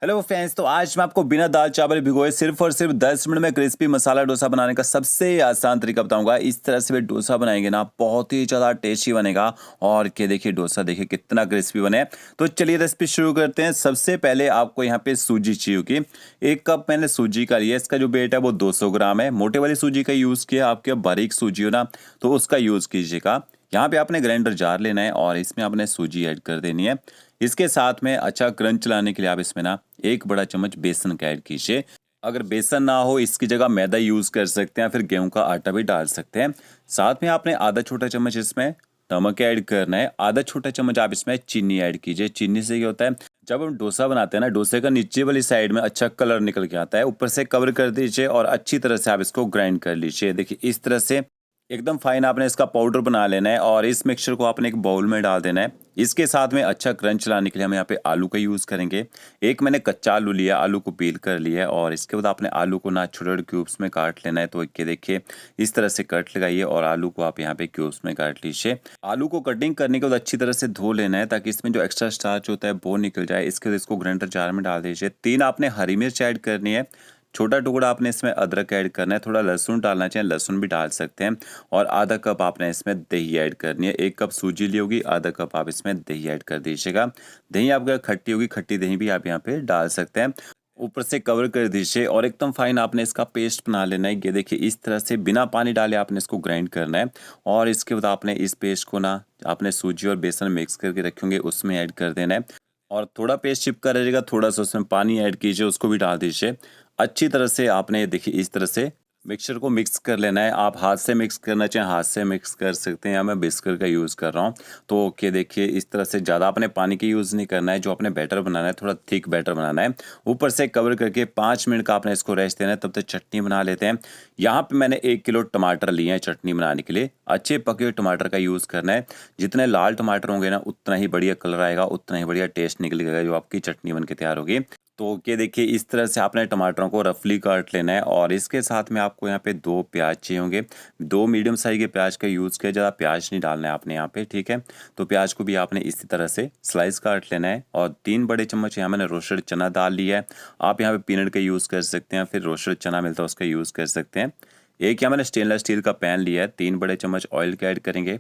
Hello friends, तो आज मैं आपको बिना दाल चावल भिगोए सिर्फ और सिर्फ 10 मिनट में क्रिस्पी मसाला डोसा बनाने का सबसे आसान तरीका बताऊंगा। इस तरह से वे डोसा बनाएंगे ना, बहुत ही ज़्यादा टेस्टी बनेगा। और क्या देखिए, डोसा देखिए कितना क्रिस्पी बने। तो चलिए रेसिपी शुरू करते हैं। सबसे पहले आपको यहाँ पे सूजी चाहिए होगी। 1 कप मैंने सूजी का लिया। इसका जो वेट है वो 200 ग्राम है। मोटे वाली सूजी का यूज़ किया। आपके बारीक सूजी हो ना, तो उसका यूज़ कीजिएगा। यहाँ पे आपने ग्राइंडर जार लेना है और इसमें आपने सूजी ऐड कर देनी है। इसके साथ में अच्छा क्रंच लाने के लिए आप इसमें ना 1 बड़ा चम्मच बेसन का ऐड कीजिए। अगर बेसन ना हो, इसकी जगह मैदा यूज़ कर सकते हैं, फिर गेहूं का आटा भी डाल सकते हैं। साथ में आपने आधा छोटा चम्मच इसमें नमक ऐड करना है। आधा छोटा चम्मच आप इसमें चीनी ऐड कीजिए। चीनी से क्या होता है, जब हम डोसा बनाते हैं ना, डोसे का नीचे वाली साइड में अच्छा कलर निकल के आता है। ऊपर से कवर कर दीजिए और अच्छी तरह से आप इसको ग्राइंड कर लीजिए। देखिए इस तरह से एकदम फाइन आपने इसका पाउडर बना लेना है और इस मिक्सचर को आपने एक बाउल में डाल देना है। इसके साथ में अच्छा क्रंच लाने के लिए हम यहाँ पे आलू का यूज़ करेंगे। एक मैंने कच्चा आलू लिया, आलू को पील कर लिया और इसके बाद आपने आलू को ना छोटे छोटे क्यूब्स में काट लेना है। तो ये देखिए इस तरह से कट लगाइए और आलू को आप यहाँ पे क्यूब्स में काट लीजिए। आलू को कटिंग करने के बाद अच्छी तरह से धो लेना है ताकि इसमें जो एक्स्ट्रा स्टार्च होता है वो निकल जाए। इसके बाद इसको ग्राइंडर जार में डाल दीजिए। 3 आपने हरी मिर्च ऐड करनी है। छोटा टुकड़ा आपने इसमें अदरक ऐड करना है। थोड़ा लहसुन डालना चाहिए, लहसुन भी डाल सकते हैं। और आधा कप आपने इसमें दही ऐड करनी है। 1 कप सूजी ली होगी, आधा कप आप इसमें दही ऐड कर दीजिएगा। दही आपका खट्टी होगी, खट्टी दही भी आप यहाँ पे डाल सकते हैं। ऊपर से कवर कर दीजिए और एकदम फाइन आपने इसका पेस्ट बना लेना है। ये देखिए इस तरह से बिना पानी डाले आपने इसको ग्राइंड करना है। और इसके बाद आपने इस पेस्ट को ना, आपने सूजी और बेसन मिक्स करके रखेंगे उसमें ऐड कर देना है। और थोड़ा पेस्ट चिपका रहेगा, थोड़ा सा उसमें पानी ऐड कीजिए, उसको भी डाल दीजिए। अच्छी तरह से आपने देखिए इस तरह से मिक्सचर को मिक्स कर लेना है। आप हाथ से मिक्स करना चाहें हाथ से मिक्स कर सकते हैं, या मैं बिस्कर का यूज़ कर रहा हूँ। तो ओके देखिए इस तरह से ज़्यादा आपने पानी का यूज़ नहीं करना है। जो आपने बैटर बनाना है थोड़ा थिक बैटर बनाना है। ऊपर से कवर करके 5 मिनट का आपने इसको रेस्ट देना है। तब तक चटनी बना लेते हैं। यहाँ पे मैंने 1 किलो टमाटर लिए हैं चटनी बनाने के लिए। अच्छे पके हुए टमाटर का यूज़ करना है। जितने लाल टमाटर होंगे ना, उतना ही बढ़िया कलर आएगा, उतना ही बढ़िया टेस्ट निकलेगा जो आपकी चटनी बन के तैयार होगी। तो ये देखिए इस तरह से आपने टमाटरों को रफली काट लेना है। और इसके साथ में आपको यहाँ पे 2 प्याज चाहिए होंगे। 2 मीडियम साइज के प्याज का यूज़ किया, ज़्यादा प्याज नहीं डालना है आपने यहाँ पे, ठीक है। तो प्याज को भी आपने इसी तरह से स्लाइस काट लेना है। और 3 बड़े चम्मच यहाँ मैंने रोस्टेड चना दाल लिया है। आप यहाँ पे पीनट का यूज़ कर सकते हैं, फिर रोस्टेड चना मिलता है उसका यूज़ कर सकते हैं। एक यहाँ मैंने स्टेनलेस स्टील का पैन लिया है। 3 बड़े चम्मच ऑयल का ऐड करेंगे।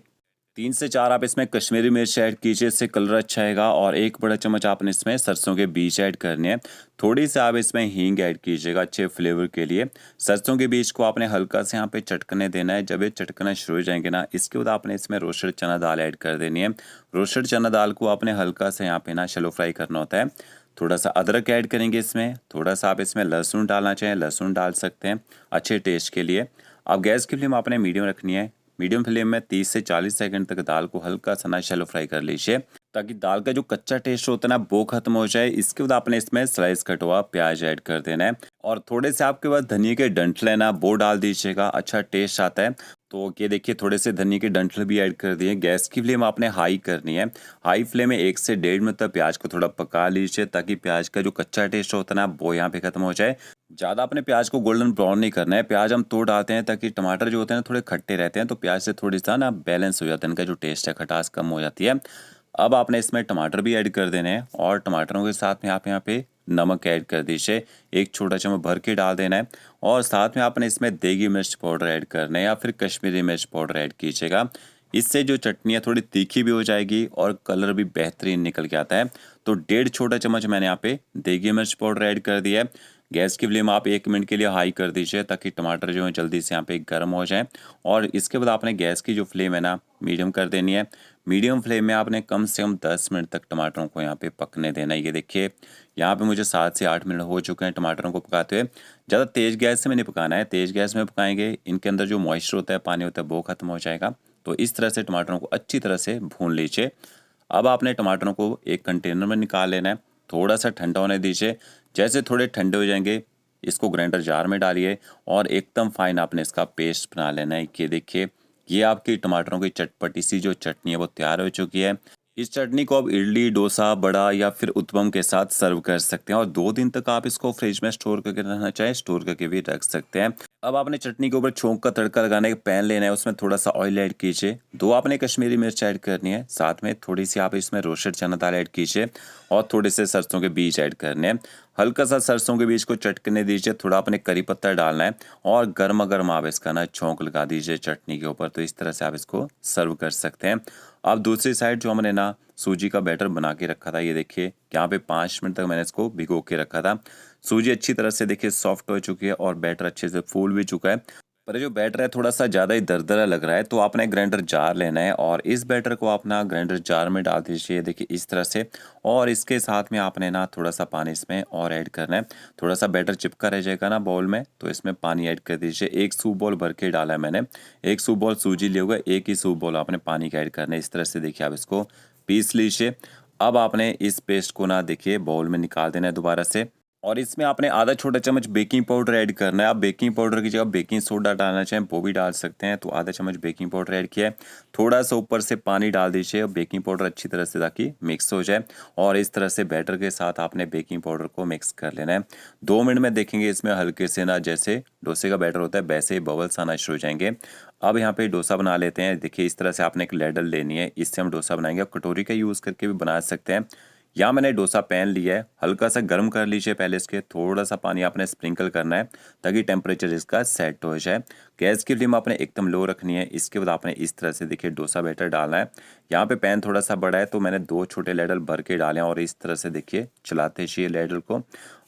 3 से 4 आप इसमें कश्मीरी मिर्च ऐड कीजिए, इससे कलर अच्छा आएगा। और 1 बड़ा चम्मच आपने इसमें सरसों के बीज ऐड करने हैं। थोड़ी सी आप इसमें हींग ऐड कीजिएगा अच्छे फ्लेवर के लिए। सरसों के बीज को आपने हल्का से यहाँ पे चटकने देना है। जब ये चटकना शुरू हो जाएंगे ना, इसके बाद आपने इसमें रोस्टेड चना दाल ऐड कर देनी है। रोस्टेड चना दाल को आपने हल्का से यहाँ पे ना शैलो फ्राई करना होता है। थोड़ा सा अदरक ऐड करेंगे इसमें। थोड़ा सा आप इसमें लहसुन डालना चाहें लहसुन डाल सकते हैं अच्छे टेस्ट के लिए। अब गैस की फ्लेम आपने मीडियम रखनी है। मीडियम फ्लेम में 30 से 40 सेकंड तक दाल को हल्का सा ना शैलो फ्राई कर लीजिए, ताकि दाल का जो कच्चा टेस्ट होता है ना वो खत्म हो जाए। इसके बाद आपने इसमें स्लाइस कटा हुआ प्याज ऐड कर देना है। और थोड़े से आपके पास धनिया के डंठल है ना, वो डाल दीजिएगा, अच्छा टेस्ट आता है। तो ये देखिए थोड़े से धनिया के डंठल भी ऐड कर दिए। गैस की फ्लेम आपने हाई करनी है। हाई फ्लेम में 1 से 1.5 मिनट तक प्याज को थोड़ा पका लीजिए, ताकि प्याज का जो कच्चा टेस्ट होता है ना वो यहाँ पे खत्म हो जाए। ज़्यादा अपने प्याज को गोल्डन ब्राउन नहीं करना है। प्याज हम तो डालते हैं ताकि टमाटर जो होते हैं ना थोड़े खट्टे रहते हैं, तो प्याज से थोड़ी सा ना बैलेंस हो जाता है, इनका जो टेस्ट है खटास कम हो जाती है। अब आपने इसमें टमाटर भी ऐड कर देने हैं और टमाटरों के साथ में आप यहाँ पे नमक ऐड कर दीजिए। 1 छोटा चम्मच भर के डाल देना है। और साथ में आपने इसमें देगी मिर्च पाउडर ऐड करना है, या फिर कश्मीरी मिर्च पाउडर ऐड कीजिएगा। इससे जो चटनी है थोड़ी तीखी भी हो जाएगी और कलर भी बेहतरीन निकल के आता है। तो 1.5 छोटा चम्मच मैंने यहाँ पे देगी मिर्च पाउडर ऐड कर दिया है। गैस की फ्लेम आप 1 मिनट के लिए हाई कर दीजिए, ताकि टमाटर जो है जल्दी से यहाँ पे गर्म हो जाए। और इसके बाद आपने गैस की जो फ्लेम है ना मीडियम कर देनी है। मीडियम फ्लेम में आपने कम से कम 10 मिनट तक टमाटरों को यहाँ पे पकने देना है। ये देखिए यहाँ पे मुझे 7 से 8 मिनट हो चुके हैं टमाटरों को पकाते हुए। ज़्यादा तेज़ गैस से में नहीं पकाना है। तेज़ गैस में पकाएंगे इनके अंदर जो मॉइस्चर होता है, पानी होता है, वो खत्म हो जाएगा। तो इस तरह से टमाटरों को अच्छी तरह से भून लीजिए। अब आपने टमाटरों को एक कंटेनर में निकाल लेना है। थोड़ा सा ठंडा होने दीजिए। जैसे थोड़े ठंडे हो जाएंगे, इसको ग्राइंडर जार में डालिए और एकदम फाइन आपने इसका पेस्ट बना लेना है। ये देखिए ये आपकी टमाटरों की चटपटी सी जो चटनी है वो तैयार हो चुकी है। इस चटनी को आप इडली, डोसा, बड़ा या फिर उत्पम के साथ सर्व कर सकते हैं। और 2 दिन तक आप इसको फ्रिज में स्टोर करके रखना चाहें, स्टोर करके भी रख सकते हैं। अब आपने चटनी के ऊपर छोंक का तड़का लगाने का पैन लेना है, उसमें थोड़ा सा ऑयल ऐड कीजिए, 2 आपने कश्मीरी मिर्च ऐड करनी है, साथ में थोड़ी सी आप इसमें रोस्टेड चना दाल ऐड कीजिए और थोड़े से सरसों के बीज ऐड करने हैं। हल्का सा सरसों के बीज को चटकने दीजिए, थोड़ा आपने करी पत्ता डालना है और गर्मा गर्म आप इसका ना छोंक लगा दीजिए चटनी के ऊपर। तो इस तरह से आप इसको सर्व कर सकते हैं। अब दूसरी साइड जो हमने ना सूजी का बैटर बना के रखा था, ये देखिए यहाँ पे 5 मिनट तक मैंने इसको भिगो के रखा था। सूजी अच्छी तरह से देखिए सॉफ्ट हो चुकी है और बैटर अच्छे से फूल भी चुका है, पर जो बैटर है थोड़ा सा ज़्यादा ही दरदरा लग रहा है। तो आपने ग्राइंडर जार लेना है और इस बैटर को आप ना ग्राइंडर जार में डाल दीजिए, देखिए इस तरह से। और इसके साथ में आपने ना थोड़ा सा पानी इसमें और ऐड करना है, थोड़ा सा बैटर चिपका रह जाएगा ना बाउल में, तो इसमें पानी ऐड कर दीजिए। 1 सूप बॉल भर के डाला है मैंने, 1 सूप बॉल सूजी लिए हुए, 1 ही सूप बॉल आपने पानी का ऐड करना है। इस तरह से देखिए आप इसको पीस लीजिए। अब आपने इस पेस्ट को ना देखिए बाउल में निकाल देना है दोबारा से और इसमें आपने आधा छोटा चम्मच बेकिंग पाउडर ऐड करना है। आप बेकिंग पाउडर की जगह बेकिंग सोडा डालना चाहें वो भी डाल सकते हैं। तो आधा चम्मच बेकिंग पाउडर ऐड किया है, थोड़ा सा ऊपर से पानी डाल दीजिए और बेकिंग पाउडर अच्छी तरह से ताकि मिक्स हो जाए और इस तरह से बैटर के साथ आपने बेकिंग पाउडर को मिक्स कर लेना है। 2 मिनट में देखेंगे इसमें हल्के से ना जैसे डोसे का बैटर होता है वैसे ही बबल्स आना शुरू हो जाएंगे। अब यहाँ पे डोसा बना लेते हैं। देखिए इस तरह से आपने एक लैडल लेनी है, इससे हम डोसा बनाएंगे। आप कटोरी का यूज़ करके भी बना सकते हैं। यहाँ मैंने डोसा पैन लिया है, हल्का सा गर्म कर लीजिए पहले, इसके थोड़ा सा पानी आपने स्प्रिंकल करना है ताकि टेम्परेचर इसका सेट हो जाए। गैस की फ्लेम आपने एकदम लो रखनी है। इसके बाद आपने इस तरह से देखिए डोसा बैटर डालना है। यहाँ पे पैन थोड़ा सा बड़ा है तो मैंने 2 छोटे लैडल भर के डाले हैं और इस तरह से देखिए चलाते चाहिए लैडल को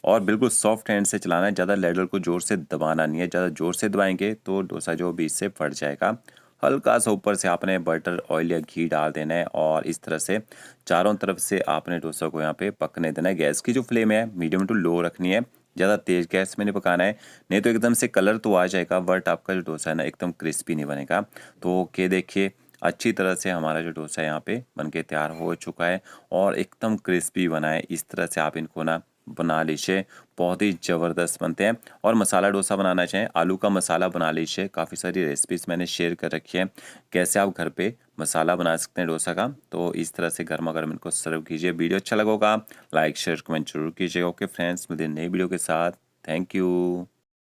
और बिल्कुल सॉफ्ट हैंड से चलाना है। ज़्यादा लैडल को ज़ोर से दबाना नहीं है, ज़्यादा ज़ोर से दबाएंगे तो डोसा जो बीच से फट जाएगा। हल्का सा ऊपर से आपने बटर ऑयल या घी डाल देना है और इस तरह से चारों तरफ से आपने डोसा को यहाँ पे पकने देना है। गैस की जो फ्लेम है मीडियम टू लो रखनी है, ज़्यादा तेज़ गैस में नहीं पकाना है, नहीं तो एकदम से कलर तो आ जाएगा बट आपका जो डोसा है ना एकदम क्रिस्पी नहीं बनेगा। तो ओके देखिए अच्छी तरह से हमारा जो डोसा यहाँ पे बनके तैयार हो चुका है और एकदम क्रिस्पी बना है। इस तरह से आप इनको ना बना लीजिए, बहुत ही ज़बरदस्त बनते हैं। और मसाला डोसा बनाना चाहें आलू का मसाला बना लीजिए, काफ़ी सारी रेसिपीज़ मैंने शेयर कर रखी है कैसे आप घर पे मसाला बना सकते हैं डोसा का। तो इस तरह से गर्मा गर्म इनको सर्व कीजिए। वीडियो अच्छा लगा होगा लाइक शेयर कमेंट जरूर कीजिएगा। ओके फ्रेंड्स, मिलते हैं नई वीडियो के साथ। Thank you.